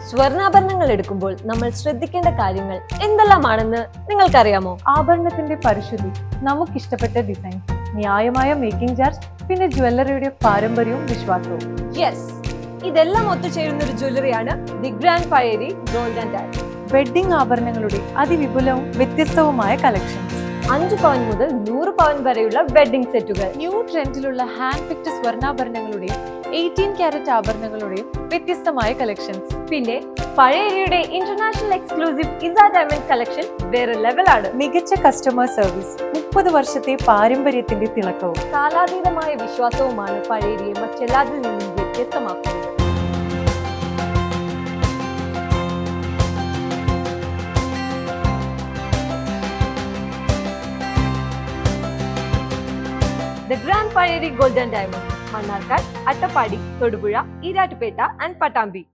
സ്വർണ്ണാഭരണങ്ങൾ എടുക്കുമ്പോൾ നമ്മൾ ശ്രദ്ധിക്കേണ്ട കാര്യങ്ങൾ എന്തെല്ലാമാണെന്ന് നിങ്ങൾക്കറിയാമോ? ആഭരണത്തിന്റെ പരിശുദ്ധി, നമുക്കിഷ്ടപ്പെട്ട ഡിസൈൻസ്, ന്യായമായ മേക്കിംഗ് ചാർജ്, പിന്നെ ജ്വല്ലറിയുടെ പാരമ്പര്യവും വിശ്വാസവും. യെസ്, ഇതെല്ലാം ഒത്തുചേരുന്ന ഒരു ജ്വല്ലറിയാണ് the grand Payeri gold and diamonds. Wedding ആഭരണങ്ങളുടെ അതിവിപുലവും വ്യത്യസ്തവുമായ കളക്ഷൻസ്, 5 പവൻ മുതൽ 100 പവൻ വരെയുള്ള വെഡ്ഡിംഗ് സെറ്റുകൾ, ന്യൂ ട്രെൻഡിലുള്ള ഹാൻഡ് പിക്ഡ് സ്വർണ്ണാഭരണങ്ങളുടെയും 18 കാരറ്റ് ആഭരണങ്ങളുടെയും വ്യത്യസ്തമായ കളക്ഷൻസ്. പിന്നെ പഴേരിയുടെ ഇന്റർനാഷണൽ എക്സ്ക്ലൂസീവ് ഇസ ഡയമണ്ട് കളക്ഷൻ വേറെ ലെവലാണ്. മികച്ച കസ്റ്റമർ സർവീസ്, 30 വർഷത്തെ പാരമ്പര്യത്തിന്റെ തിളക്കവും. കാലാതീതമായ വിശ്വാസവുമാണ് പഴേരിയെ മറ്റെല്ലാത്തിൽ നിന്നും വ്യത്യസ്തമാക്കുന്നത്. The Grand Payeri Gold and Diamonds, Mannarkad, Attapadi, Todupuzha, Erattupeta and Pattambi.